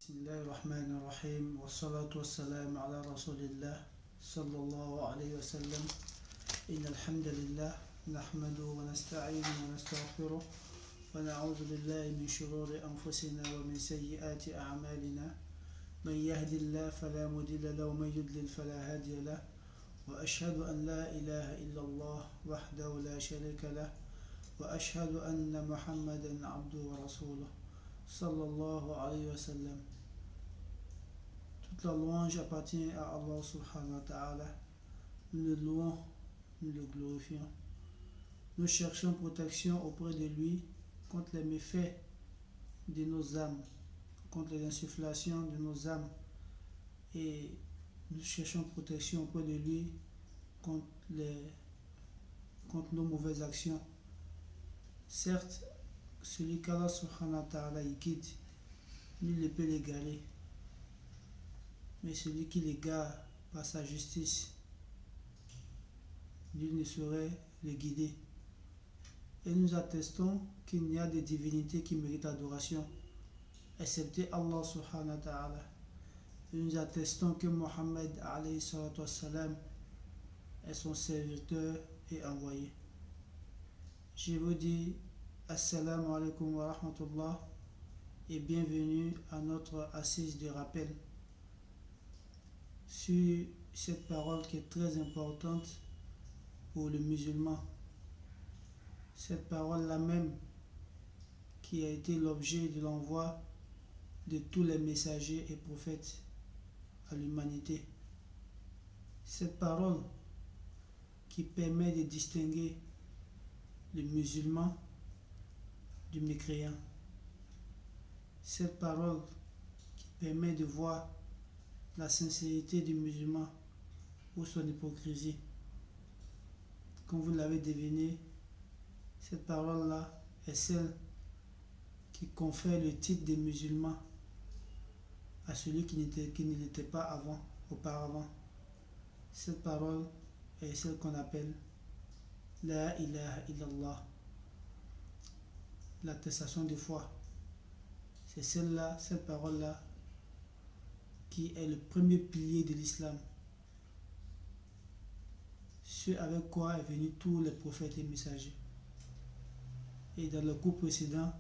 بسم الله الرحمن الرحيم والصلاة والسلام على رسول الله صلى الله عليه وسلم. إن الحمد لله نحمده ونستعينه ونستغفره ونعوذ بالله من شرور أنفسنا ومن سيئات أعمالنا. من يهد الله فلا مضل له ومن يضلل فلا هادي له. وأشهد أن لا إله إلا الله وحده لا شريك له وأشهد أن محمدا عبده ورسوله صلى الله عليه وسلم. Toute la louange appartient à Allah subhanahu wa ta'ala. Nous le louons, nous le glorifions. Nous cherchons protection auprès de lui contre les méfaits de nos âmes, contre les insufflations de nos âmes. Et nous cherchons protection auprès de lui contre nos mauvaises actions. Certes, celui qu'Allah subhanahu wa ta'ala y guide, nul ne peut l'égarer. Mais celui qui l'égare par sa justice, nul ne saurait le guider. Et nous attestons qu'il n'y a de divinité qui mérite adoration, excepté Allah subhanahu wa ta'ala. Et nous attestons que Mohammed alayhi salatu wassalam est son serviteur et envoyé. Je vous dis Assalamu alaikum wa rahmatullah et bienvenue à notre assise de rappel sur cette parole qui est très importante pour le musulman. Cette parole-là même qui a été l'objet de l'envoi de tous les messagers et prophètes à l'humanité. Cette parole qui permet de distinguer le musulman du mécréant. Cette parole qui permet de voir la sincérité du musulman ou son hypocrisie. Comme vous l'avez deviné, cette parole-là est celle qui confère le titre de musulman à celui qui ne l'était pas auparavant. Cette parole est celle qu'on appelle La ilaha illallah, l'attestation de foi. C'est celle-là, cette parole-là, qui est le premier pilier de l'islam. Ce avec quoi est venu tous les prophètes et messagers. Et dans le cours précédent,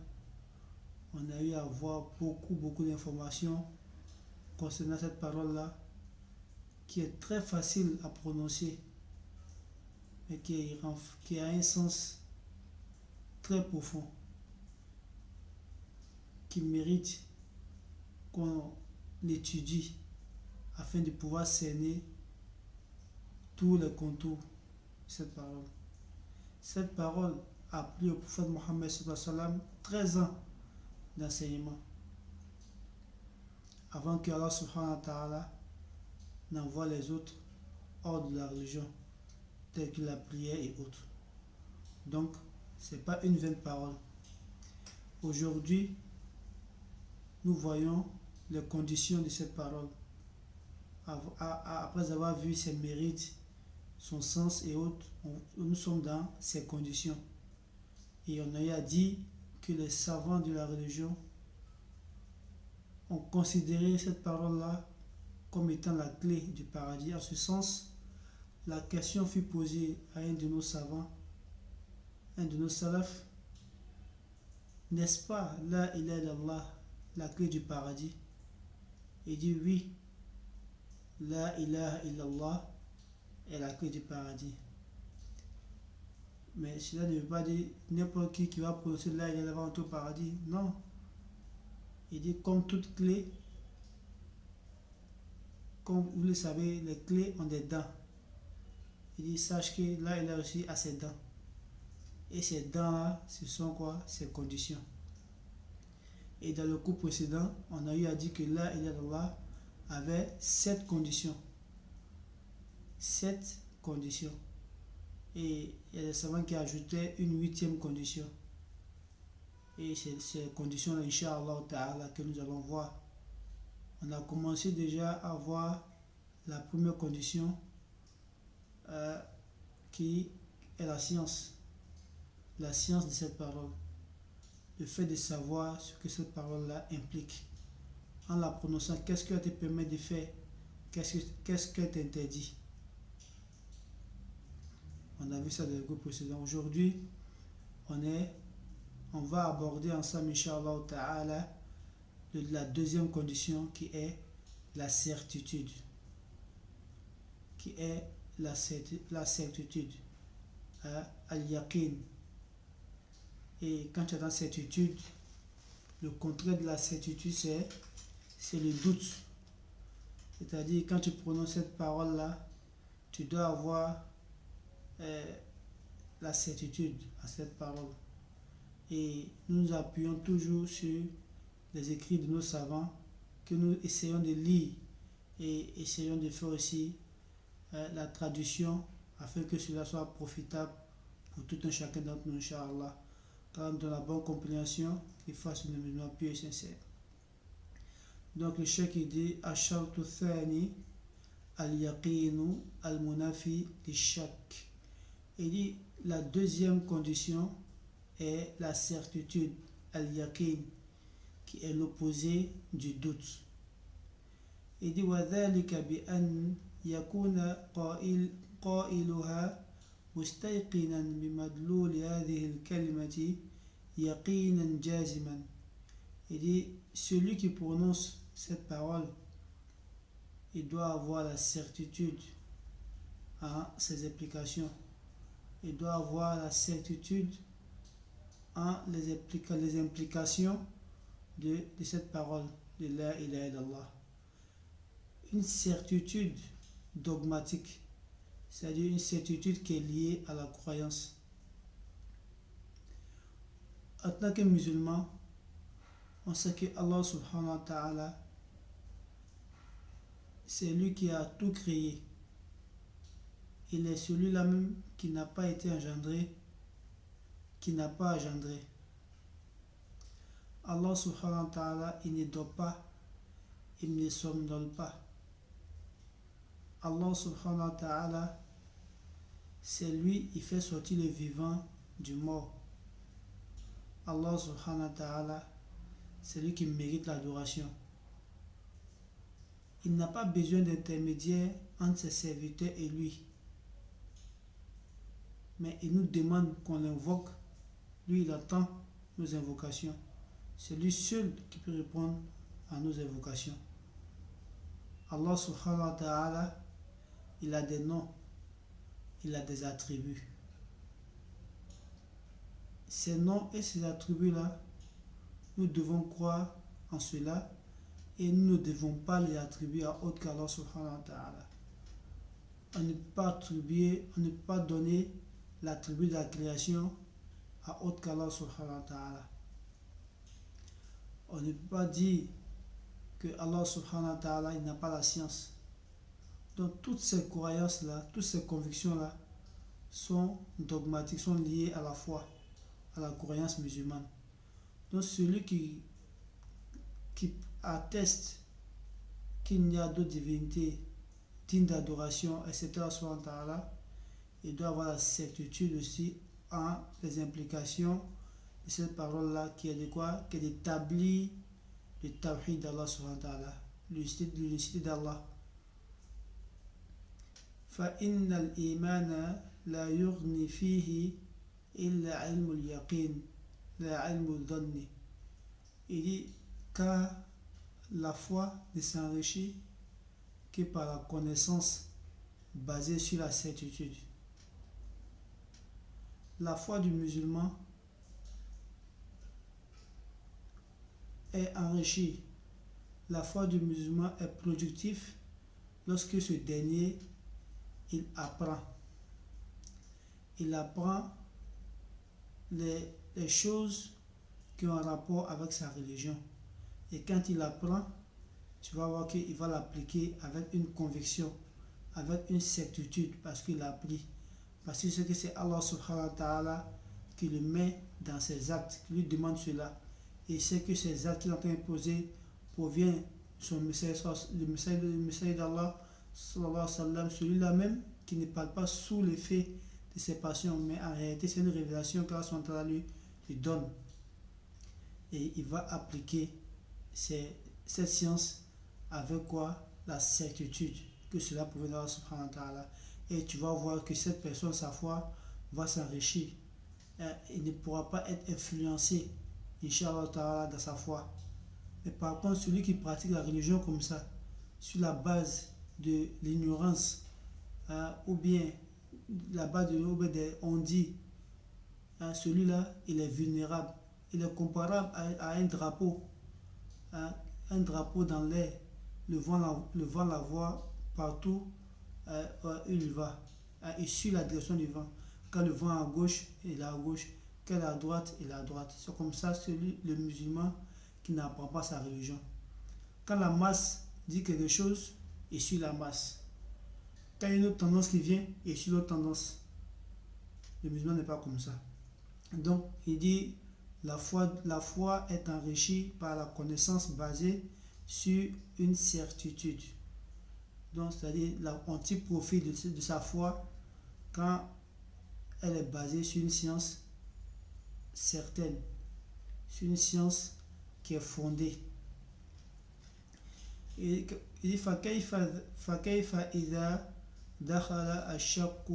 on a eu à voir beaucoup d'informations concernant cette parole-là, qui est très facile à prononcer, mais qui a un sens très profond, qui mérite qu'on l'étudie afin de pouvoir cerner tous les contours de cette parole. Cette parole a pris au prophète Mohammed 13 ans d'enseignement avant que Allah subhanahu wa ta'ala n'envoie les autres hors de la religion, telles que la prière et autres. Donc, ce n'est pas une vaine parole. Aujourd'hui, nous voyons les conditions de cette parole. Après avoir vu ses mérites, son sens et autres, nous sommes dans ces conditions. Et on a dit que les savants de la religion ont considéré cette parole-là comme étant la clé du paradis. En ce sens, la question fut posée à un de nos savants, un de nos salafs: n'est-ce pas la ilaha illallah, la clé du paradis? Il dit oui, la ilaha illallah est la clé du paradis. Mais cela ne veut pas dire n'importe qui va prononcer la ilaha illallah au paradis. Non. Il dit comme toute clé, comme vous le savez, les clés ont des dents. Il dit sache que là il a aussi à ses dents. Et ces dents-là, ce sont quoi? Ces conditions. Et dans le cours précédent, on a eu à dire que la ilaha illallah avait 7 conditions. 7 conditions. Et il y a des savants qui ajoutaient une 8e condition. Et c'est ces conditions-là, Inch'Allah ta'ala, que nous allons voir. On a commencé déjà à voir la première condition qui est la science. La science de cette parole. Le fait de savoir ce que cette parole-là implique. en la prononçant, qu'est-ce qu'elle te permet de faire, qu'est-ce qu'elle t'interdit. On a vu ça dans le cours précédent. Aujourd'hui, on va aborder ensemble, Inch'Allah Ta'ala, la deuxième condition qui est la certitude. Qui est la certitude. Al-Yaqin. Et quand tu as la certitude, le contraire de la certitude, c'est le doute. C'est-à-dire, quand tu prononces cette parole-là, tu dois avoir la certitude à cette parole. Et nous nous appuyons toujours sur les écrits de nos savants que nous essayons de lire et essayons de faire aussi la traduction afin que cela soit profitable pour tout un chacun d'entre nous, Inch'Allah. Dans la bonne compréhension, qu'il fasse une musulman pieux et sincère. Donc le cheikh il dit Ashartu Thani al-yaqinu al-munafi li-shak. Il dit la deuxième condition est la certitude, al-yaqin, qui est l'opposé du doute. Il dit وَذَلِكَ بِأَنْ يَكُونَ قائلها مستيقنا بمدلول هذه الكلمة يقينا جازما. Il dit celui qui prononce cette parole, il doit avoir la certitude en ses implications. Il doit avoir la certitude en les implications de cette parole de La ilaha illallah. Une certitude dogmatique, c'est-à-dire une certitude qui est liée à la croyance. En tant que musulman, on sait que Allah subhanahu wa ta'ala, c'est lui qui a tout créé. Il est celui-là même qui n'a pas été engendré, qui n'a pas engendré. Allah subhanahu wa ta'ala, il ne dort pas, il ne somnole pas. Allah subhanahu wa ta'ala, c'est lui, il fait sortir le vivant du mort. Allah subhanahu wa ta'ala, c'est lui qui mérite l'adoration. Il n'a pas besoin d'intermédiaire entre ses serviteurs et lui. Mais il nous demande qu'on l'invoque. Lui, il attend nos invocations. C'est lui seul qui peut répondre à nos invocations. Allah subhanahu wa ta'ala, il a des noms, il a des attributs. Ces noms et ces attributs-là, nous devons croire en cela et nous ne devons pas les attribuer à autre qu'Allah subhanahu wa ta'ala. On ne peut pas donner l'attribut de la création à autre qu'Allah subhanahu wa ta'ala. On ne peut pas dire que Allah subhanahu wa ta'ala, il n'a pas la science. Donc toutes ces croyances-là, toutes ces convictions-là sont dogmatiques, sont liées à la foi, à la croyance musulmane. Donc celui qui atteste qu'il n'y a d'autre divinité digne d'adoration excepté Allah subhanahu wa ta'ala, il doit avoir la certitude aussi en les implications de cette parole-là qui est de quoi? Qui est d'établir le tawhid d'Allah subhanahu wa ta'ala, l'unicité d'Allah. فإن الإيمان لا يغني فيه إلا علم اليقين لا علم الظن. Il dit car la foi ne s'enrichit que par la connaissance basée sur la certitude. La foi du musulman est enrichie. La foi du musulman est productive lorsque ce dernier il apprend. Il apprend les choses qui ont un rapport avec sa religion. Et quand il apprend, tu vas voir qu'il va l'appliquer avec une conviction, avec une certitude, parce qu'il a appris. Parce qu'il sait que c'est Allah subhanahu wa ta'ala qui le met dans ses actes, qui lui demande cela. Et il sait que ces actes qu'il est en train de poser proviennent de son message, le message d'Allah sallallahu alayhi wa sallam, celui-là même qui ne parle pas sous l'effet de ses passions, mais en réalité c'est une révélation qu'Allah lui donne. Et il va appliquer ces cette science avec quoi? La certitude que cela pouvait d'Allah subhanahu wa ta'ala. Et tu vas voir que cette personne, sa foi, va s'enrichir. Il ne pourra pas être influencé, Inch'Allah ta'ala, dans sa foi. Mais par contre, celui qui pratique la religion comme ça, sur la base de l'ignorance, ou bien la base de on dit, celui-là, il est vulnérable. Il est comparable à un drapeau. Un drapeau dans l'air. Le vent la voit partout où il va. Il suit la direction du vent. Quand le vent est à gauche, il est à gauche. Quand il est à droite, il est à droite. C'est comme ça le musulman qui n'apprend pas sa religion. Quand la masse dit quelque chose, il suit la masse. Quand il y a une autre tendance qui vient, il suit l'autre tendance. Le musulman n'est pas comme ça. Donc, il dit, la foi est enrichie par la connaissance basée sur une certitude. Donc, c'est-à-dire, on tire profit de sa foi quand elle est basée sur une science certaine, sur une science qui est fondée. Il dit فكيف إذا دخل الشك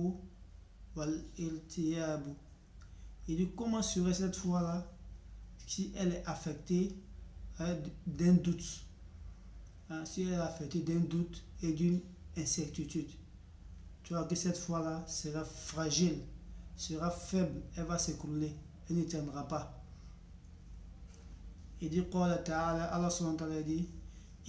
والارتياب. Il dit comment serait cette foi-là si elle est affectée d'un doute, si elle est affectée d'un doute et d'une incertitude. Tu vois que cette foi-là sera fragile, sera faible, elle va s'écrouler, elle ne tiendra pas. Il dit قال تعالى, Allah subhanahu wa ta'ala dit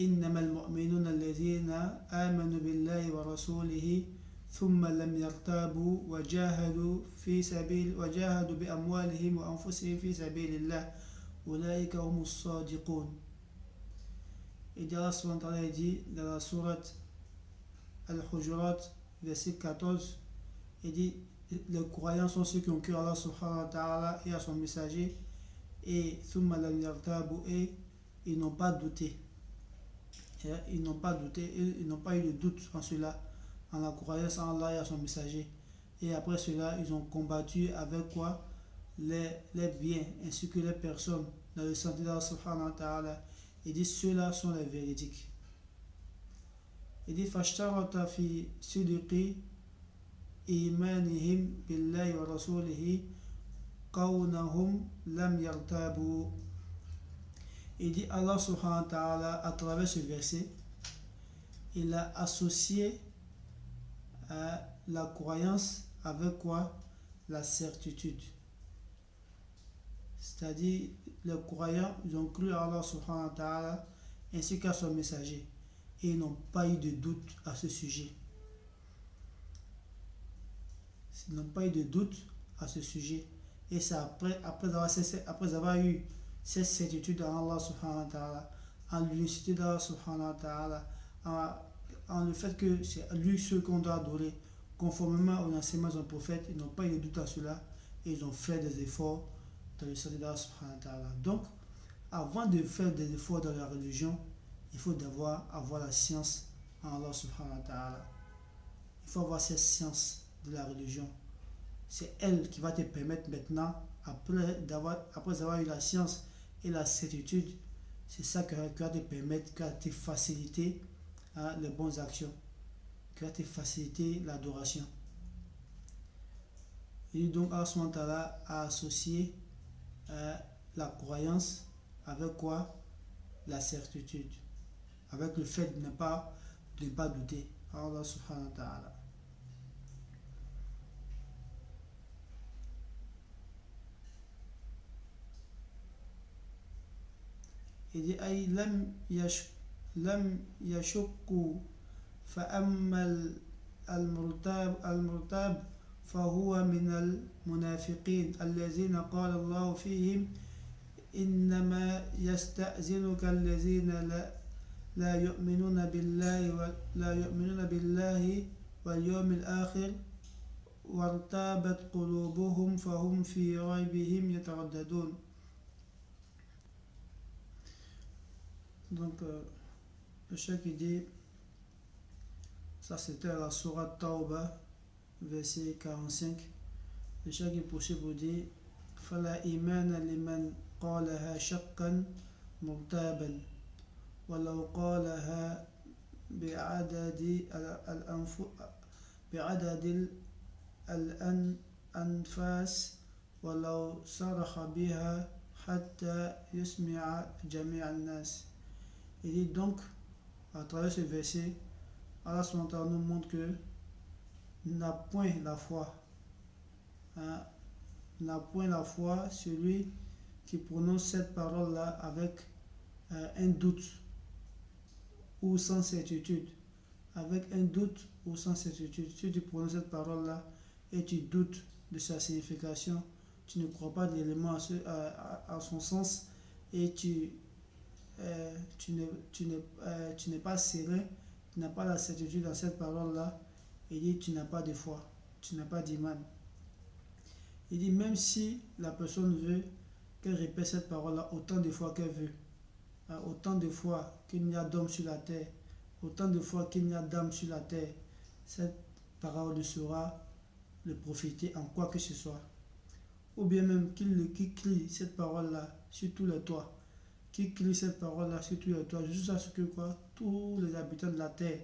إنما المؤمنون الذين آمنوا بالله ورسوله ثم لم يرتابوا وجاهدوا بأموالهم وأنفسهم في سبيل الله أولئك هم الصادقون. Et Allah subhanahu wa ta'ala dit dans la sourate Al-Hujurat, verset 14, il dit les croyants sont ceux qui ont cru à Allah subhanahu wa ta'ala et à son messager, et ثم لم يرتابوا, et ils n'ont pas douté. Ils n'ont pas douté, ils n'ont pas eu de doute en cela, en la croyance en Allah et à son messager. Et après cela, ils ont combattu avec quoi? Les biens ainsi que les personnes dans le sentier d'Allah subhanahu wa ta'ala. Il dit ceux-là sont les véridiques. Il dit فاشترط في صدق إيمانهم بالله ورسوله كونهم لم يرتابوا. Il dit Allah subhanahu wa ta'ala, à travers ce verset, il a associé la croyance avec quoi? La certitude. C'est-à-dire, les croyants, ils ont cru à Allah subhanahu wa ta'ala ainsi qu'à son messager. Et ils n'ont pas eu de doute à ce sujet. Ils n'ont pas eu de doute à ce sujet. Et c'est après avoir eu cette certitude en Allah subhanahu wa ta'ala, en l'unicité d'Allah subhanahu wa ta'ala, en le fait que c'est lui seul qu'on doit adorer, conformément aux enseignements d'un prophète, ils n'ont pas eu de doute à cela et ils ont fait des efforts dans le sentier d'Allah subhanahu wa ta'ala. Donc, avant de faire des efforts dans la religion, il faut d'abord avoir la science en Allah subhanahu wa ta'ala. Il faut avoir cette science de la religion. C'est elle qui va te permettre maintenant, après avoir eu la science et la certitude, c'est ça qui va te permettre, qui va te faciliter les bonnes actions, qui va te faciliter l'adoration. Et donc Allah subhanahu wa ta'ala a associé la croyance avec quoi? La certitude, avec le fait de ne pas douter. Allah subhanahu wa ta'ala. Il dit أي لم يشكوا فأما المرتاب فهو من المنافقين الذين قال الله فيهم إنما يستأذنك الذين لا يؤمنون بالله واليوم الآخر وارتابت قلوبهم فهم في ريبهم يترددون. Donc, le cheikh dit, ça c'était la sourate Tawbah, verset 45. Le cheikh poursuit pour dire فلا إيمان لمن قالها شقا مرتابا ولو قالها بعدد بعدد الأنفاس ولو صرخ بها حتى يسمع جميع الناس. Il dit donc, à travers ce verset, Allah nous montre que n'a point la foi, hein, n'a point la foi celui qui prononce cette parole-là avec un doute ou sans certitude. Avec un doute ou sans certitude. Si tu prononces cette parole-là et tu doutes de sa signification, tu ne crois pas d'élément à son sens et tu n'es pas serein, tu n'as pas la certitude dans cette parole-là, il dit tu n'as pas de foi, tu n'as pas d'iman. Il dit même si la personne veut qu'elle répète cette parole-là autant de fois qu'elle veut, autant de fois qu'il n'y a d'hommes sur la terre, autant de fois qu'il n'y a d'âme sur la terre, cette parole ne saura le profiter en quoi que ce soit. Ou bien même qu'il crie cette parole-là sur tous les toits, qu'il crie cette parole-là sur tous les toits, jusqu'à ce que quoi, tous les habitants de la terre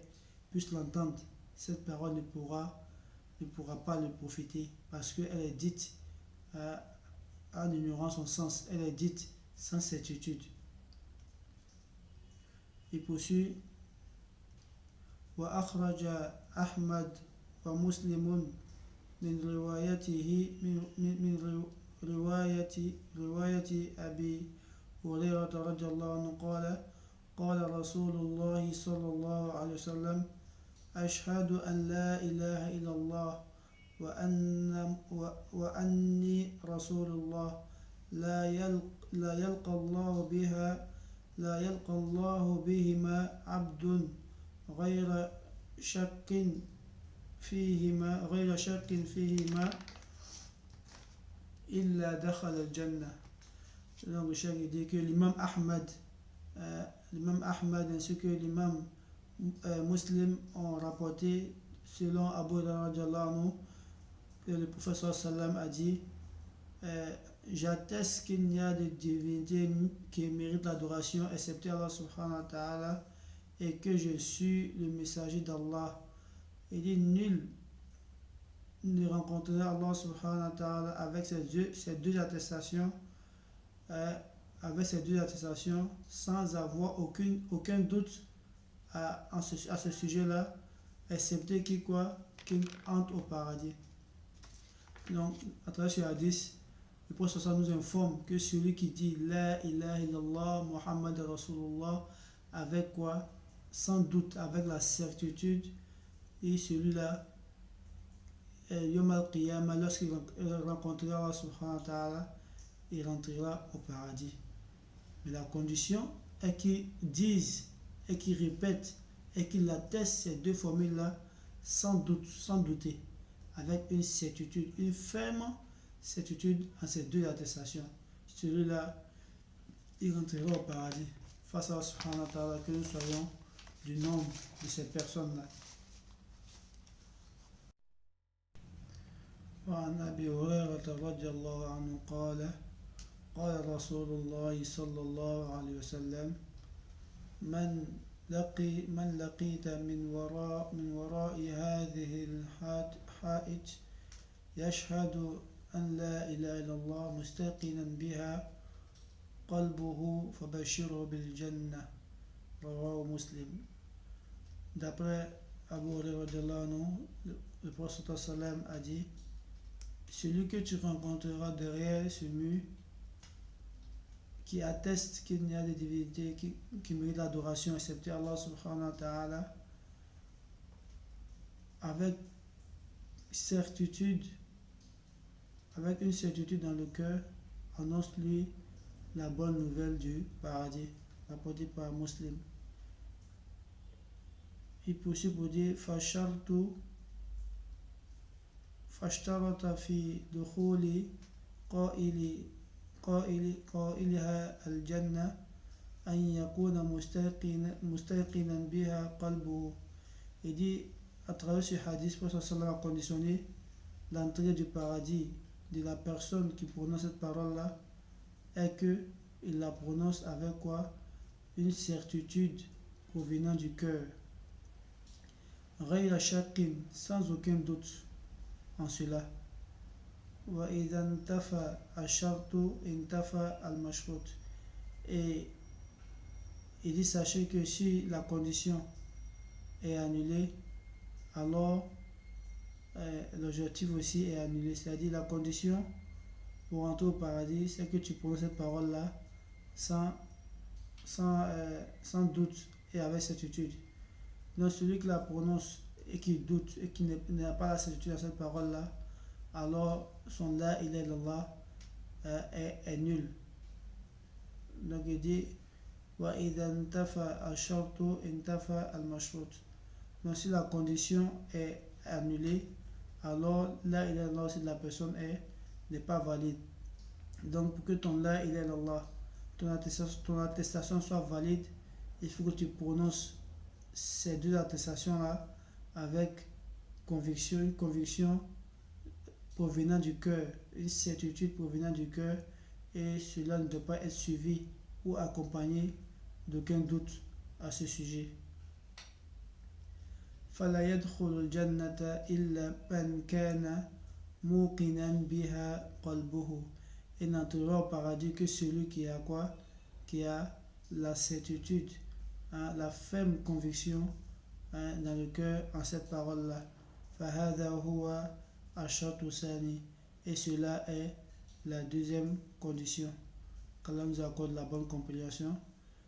puissent l'entendre. Cette parole ne pourra pas le profiter parce qu'elle est dite en ignorant son sens, elle est dite sans certitude. Il poursuit وأخرج أحمد ومسلم من رواية أبي هريرة رضي الله عنه قال قال رسول الله صلى الله عليه وسلم أشهد أن لا إله إلا الله وأني رسول الله لا يلقى الله بهما عبد غير شك فيهما إلا دخل الجنة. Donc le cheikh dit que l'imam Ahmad ainsi que l'imam Muslim ont rapporté selon Abu Hurairah que le prophète sallam a dit j'atteste qu'il n'y a de divinité qui mérite l'adoration excepté Allah subhanahu wa ta'ala et que je suis le messager d'Allah. Il dit nul ne rencontrera Allah subhanahu wa ta'ala avec ces deux attestations sans avoir aucun doute à ce sujet-là, excepté qu'il entre au paradis. Donc, à travers ce hadith, le prophète nous informe que celui qui dit La ilaha illallah Muhammad Rasulullah avec quoi? Sans doute, avec la certitude, et celui-là, Yom al-Qiyamah, lorsqu'il rencontrera Allah subhanahu wa ta'ala, il rentrera au paradis. Mais la condition est qu'il dise et qu'il répète et qu'il atteste ces deux formules-là sans doute, sans douter, avec une certitude, une ferme certitude en ces deux attestations. Celui-là, il rentrera au paradis. Face à Allah subhanahu wa ta'ala, que nous soyons du nombre de ces personnes-là. وعن أبي هريرة رضي الله عنه قال قال رسول الله صلى الله عليه وسلم من لقيت من وراء هذه الحائط يشهد أن لا إله إلا الله مستيقنا بها قلبه فبشره بالجنة رواه مسلم. D'après Abu Hurairah, le prophète sallam a dit celui que tu rencontreras derrière ce mur qui atteste qu'il n'y a de divinité qui mérite l'adoration excepté Allah subhanahu wa ta'ala, avec une certitude dans le cœur, annonce-lui la bonne nouvelle du paradis, rapportée par Muslim. Il poursuit pour dire فاشترط في دخول قائلها الجنة أن يكون مستيقنا بها قلبه. Il dit à travers ce hadith, le prophète a conditionné l'entrée du paradis de la personne qui prononce cette parole-là et qu'il la prononce avec quoi? une certitude provenant du cœur. Ghayra shakin, sans aucun doute en cela. Wa idan tafa ashartu intafa al-mashrut. Et il dit sachez que si la condition est annulée, alors l'objectif aussi est annulé. C'est-à-dire la condition pour entrer au paradis, c'est que tu prononces cette parole-là sans, sans doute et avec certitude. Donc celui qui la prononce et qui doute et qui n'a pas la certitude à cette parole-là, alors son la ilaha illallah est nul. Donc il dit wa idha intafa al-shartu intafa al-mashrut. Donc si la condition est annulée, alors la ilaha illallah si la personne n'est pas valide. Donc pour que ton la ilaha illallah, ton attestation soit valide, il faut que tu prononces ces deux attestations-là avec conviction, une conviction provenant du cœur, une certitude provenant du cœur, et cela ne doit pas être suivi ou accompagné d'aucun doute à ce sujet. فلا يدخل الجنة إلا من كان موقنا بها قلبه. Et n'entrera au paradis que celui qui a quoi? Qui a la certitude, hein, la ferme conviction, hein, dans le cœur en cette parole-là. فهذا هو الشرط الثاني. Et cela est la deuxième condition. Qu'Allah nous accorde la bonne compréhension,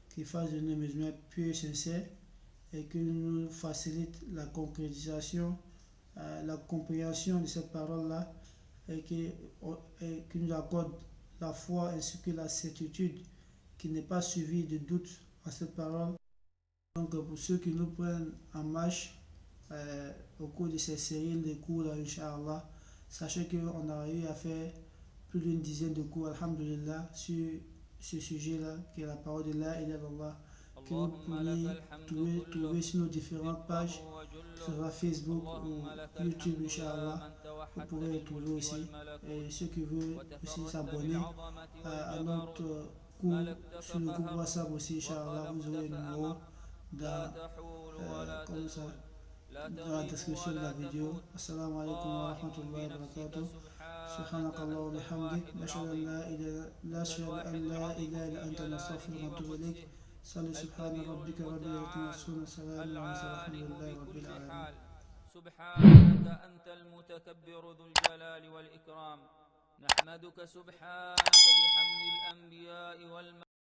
qu'il fasse de nous musulmans pieux et sincères, et qu'il nous facilite la concrétisation, la compréhension de cette parole-là, et qu'il nous accorde la foi ainsi que la certitude qui n'est pas suivie de doute à cette parole. Donc pour ceux qui nous prennent en marche au cours de ces séries de cours, Inch'Allah, sachez qu'on a eu à faire plus d'une dizaine de cours, alhamdulillah, sur ce sujet-là, qui est la parole de la ilaha illallah, que vous pouvez trouver sur nos différentes pages, sur Facebook ou YouTube, Inch'Allah. Vous pouvez les trouver aussi. Et ceux qui veulent aussi s'abonner à notre cours sur le groupe WhatsApp aussi, Inch'Allah, vous aurez le numéro dans, comme ça, dans la description de la vidéo. Assalamu alaikum wa rahmatullahi wa barakatuh. سبحانك اللهم وبحمدك نشهد أن لا إله إلا أنت نستغفرك ونتوب إليك صل سبحان ربك رب العزة عما يصفون وسلام على المرسلين والحمد لله رب العالمين. سبحانك أنت المتكبر ذو الجلال والإكرام. نحمدك سبحانك بحمد